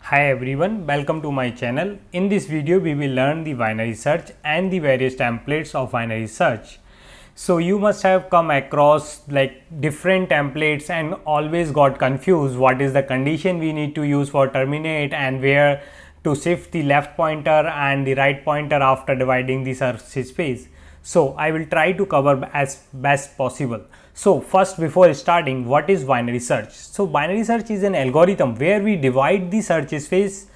Hi everyone, welcome to my channel. In this video we will learn the binary search and the various templates of binary search. So you must have come across like different templates and always got confused what is the condition we need to use for terminate and where to shift the left pointer and the right pointer after dividing the search space. So I will try to cover as best possible. So first, before starting, what is binary search? So binary search is an algorithm where we divide the search space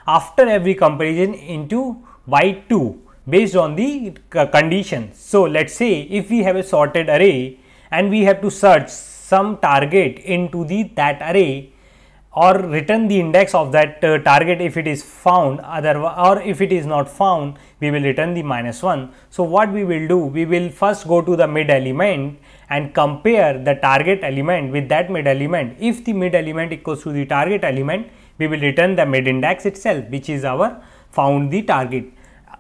after every comparison into by 2 based on the conditions. So let's say if we have a sorted array and we have to search some target into that array or return the index of that target if it is found, or if it is not found we will return the -1. So what we will do, we will first go to the mid element and compare the target element with that mid element. If the mid element equals to the target element, we will return the mid index itself, which is our found the target,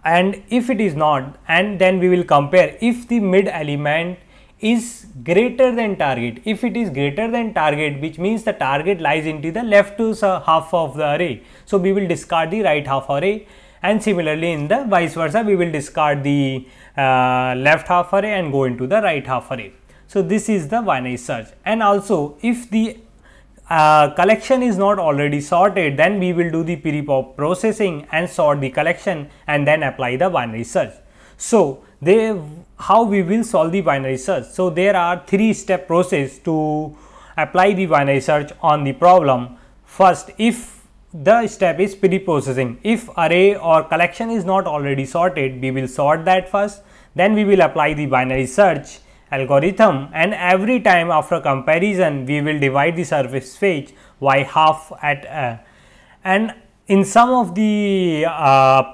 and if it is not, and then we will compare if the mid element is greater than target. If it is greater than target, which means the target lies into the left half of the array, so we will discard the right half array, and similarly in the vice versa we will discard the left half array and go into the right half array. So this is the binary search. And also if the collection is not already sorted, then we will do the pre-processing and sort the collection and then apply the binary search. So how we will solve the binary search? So there are 3-step process to apply the binary search on the problem. First, if the step is pre-processing, if array or collection is not already sorted, we will sort that first, then we will apply the binary search algorithm, and every time after comparison we will divide the surface space by half at and in some of the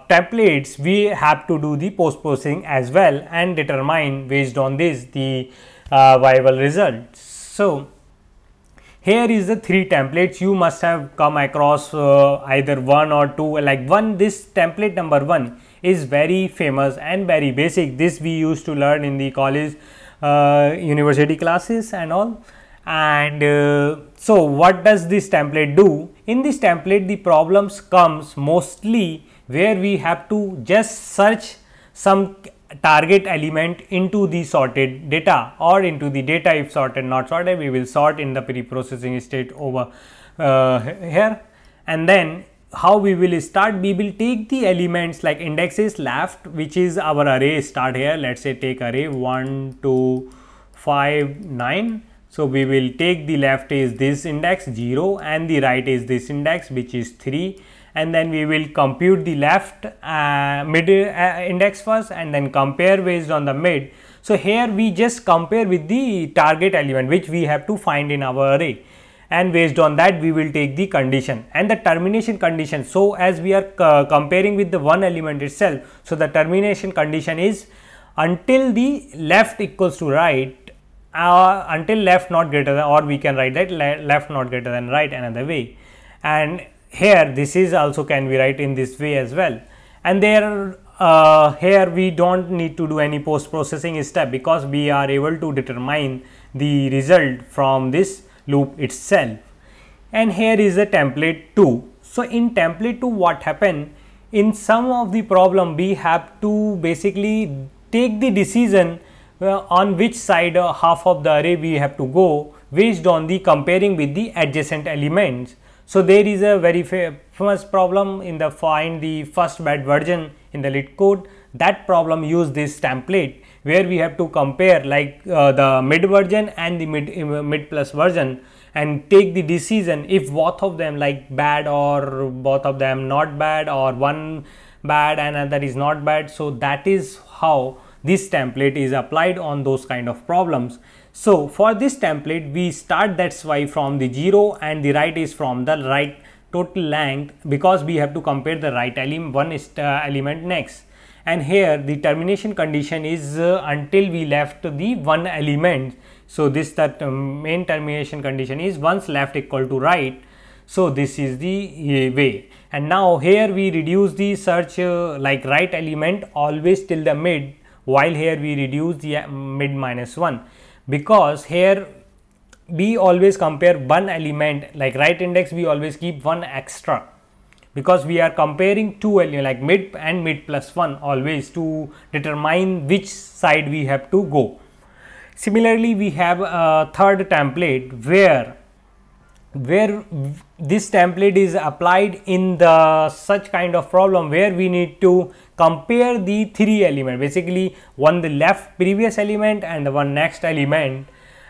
templates we have to do the post processing as well and determine based on this the viable results. So here is the 3 templates you must have come across, either 1 or 2. Like this template number 1 is very famous and very basic. This we used to learn in the college university classes and all. And so what does this template do? In this template the problems comes mostly where we have to just search some target element into the sorted data, or into the data if sorted not sorted, we will sort in the pre-processing state over here. And then how we will start, we will take the elements like indexes left, which is our array start here. Let's say take array 1 2 5 9. So we will take the left is this index 0 and the right is this index which is 3, and then we will compute the left mid index first and then compare based on the mid. So here we just compare with the target element which we have to find in our array, and based on that we will take the condition and the termination condition. So as we are comparing with the one element itself, so the termination condition is until the left equals to right, until left not greater than, or we can write that left not greater than right another way, and here this is also can be write in this way as well. And there here we don't need to do any post processing step because we are able to determine the result from this loop itself. And here is the template 2. So in template 2 what happened, in some of the problem we have to basically take the decision on which side half of the array we have to go based on the comparing with the adjacent elements. So there is a very famous problem in the find the first byte version in the LeetCode. That problem use this template where we have to compare like the mid version and the mid plus version and take the decision if both of them like bad or both of them not bad, or one bad and another is not bad. So that is how this template is applied on those kind of problems. So for this template we start, that's why from the 0 and the right is from the right total length, because we have to compare the right element next. And here the termination condition is until we left the one element. So this main termination condition is once left equal to right. So this is the way. And now here we reduce the search like right element always till the mid, while here we reduce the mid -1, because here we always compare one element like right index, we always keep one extra. because we are comparing two elements like mid and mid plus 1 always to determine which side we have to go. Similarly, we have a third template where this template is applied in the such kind of problem where we need to compare the three elements, basically one the left previous element and the one next element,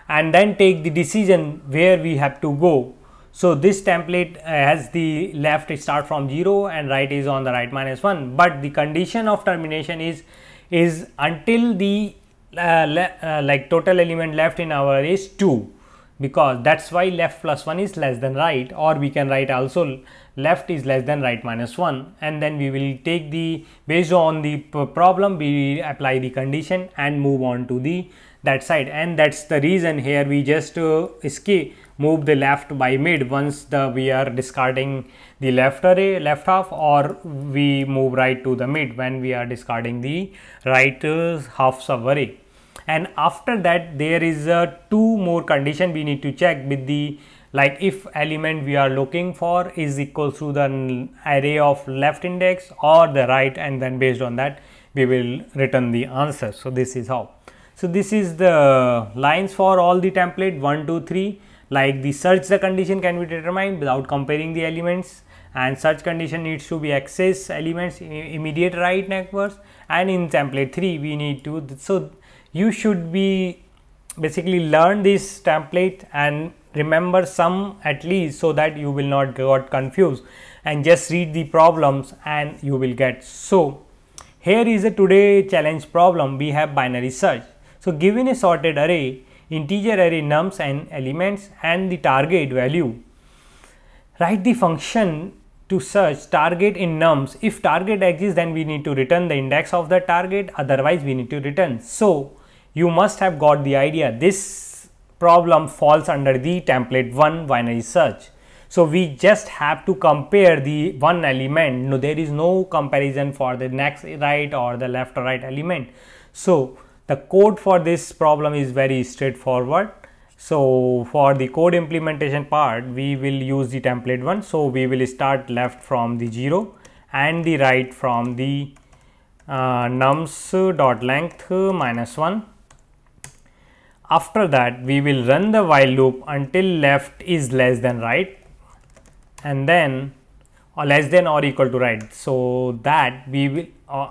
and then take the decision where we have to go. So this template has the left start from 0 and right is on the right minus 1, but the condition of termination is until the like total element left in our array is 2, because that's why left plus 1 is less than right, or we can write also left is less than right minus 1, and then we will take the based on the problem we apply the condition and move on to the that side. And that's the reason here we just move the left by mid once we are discarding the left array left half, or we move right to the mid when we are discarding the right half sub array. And after that there is two more condition we need to check with the, like if element we are looking for is equal to the array of left index or the right, and then based on that we will return the answer. So this is how. So this is the lines for all the template 1, 2, 3. Like the search the condition can be determined without comparing the elements, and search condition needs to be access elements immediate right next, and in template 3 we need to, so you should be basically learn this template and remember some at least, so that you will not get confused, and just read the problems and you will get. So here is a today challenge problem. We have binary search. So given a sorted array, integer array nums and elements and the target value, write the function to search target in nums. If target exists, then we need to return the index of the target, otherwise we need to return. So you must have got the idea. This problem falls under the template 1 binary search. So we just have to compare the one element. No, there is no comparison for the next right or the left or right element. So the code for this problem is very straightforward. So for the code implementation part, we will use the template 1. So we will start left from the 0 and the right from the nums dot length minus 1. After that we will run the while loop until left is less than right, and then or less than or equal to right, so that we will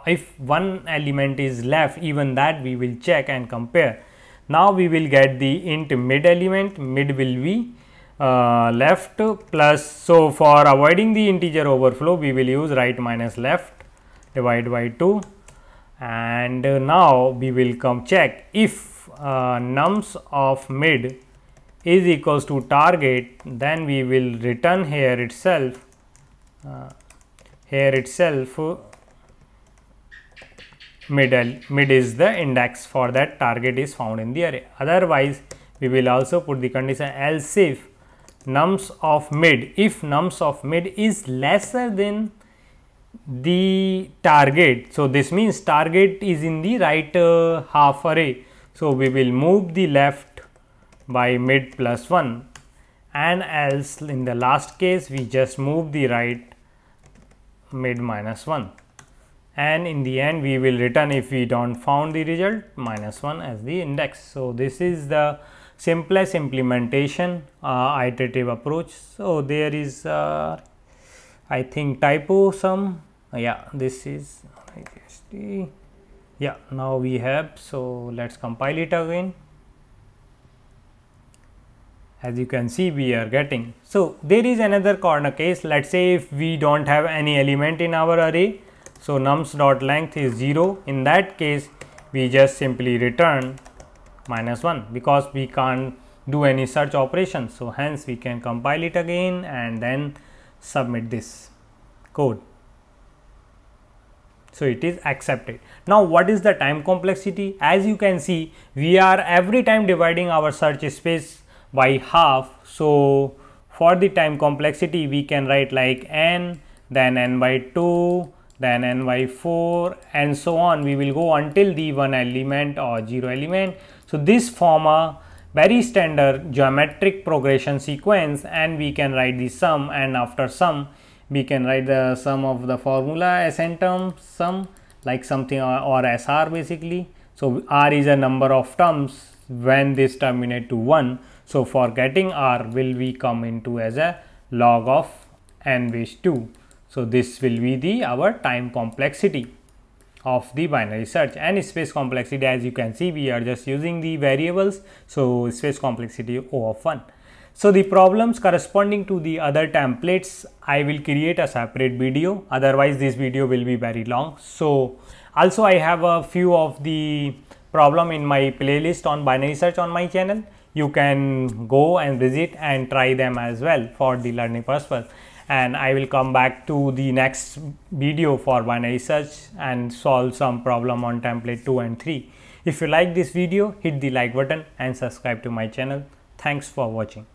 if one element is left, even that we will check and compare. Now we will get the int mid element, mid will be left plus, so for avoiding the integer overflow we will use right minus left divide by 2, and now we will come check if nums of mid is equals to target, then we will return here itself mid is the index for that target is found in the array. Otherwise we will also put the condition else if nums of mid, if nums of mid is lesser than the target, so this means target is in the right half array. So we will move the left by mid plus 1, and else in the last case we just move the right mid minus 1, and in the end we will return, if we don't found the result, minus 1 as the index. So this is the simplest implementation iterative approach. So there is I think typo some, yeah, this is yeah, now we have. So let's compile it again. As you can see we are getting. So there is another corner case. Let's say if we don't have any element in our array, so nums dot length is 0, in that case we just simply return minus 1, because we can't do any search operation. So hence we can compile it again and then submit this code. So it is accepted. Now what is the time complexity? As you can see, we are every time dividing our search space by half. So for the time complexity we can write like n, then n by 2, then n by 4, and so on. We will go until the one element or 0 element. So this form a very standard geometric progression sequence, and we can write the sum, and after sum we can write the sum of the formula Sn term sum, like something or SR basically. So R is a number of terms when this terminate to 1. So for getting R will be come into as a log of n base 2. So this will be the our time complexity of the binary search. And space complexity, as you can see, we are just using the variables, so space complexity O of 1. So the problems corresponding to the other templates, I will create a separate video, otherwise this video will be very long. So also I have a few of the problem in my playlist on binary search on my channel. You can go and visit and try them as well for the learning purpose. And I will come back to the next video for binary search and solve some problem on template 2 and 3. If you like this video, hit the like button and subscribe to my channel. Thanks for watching.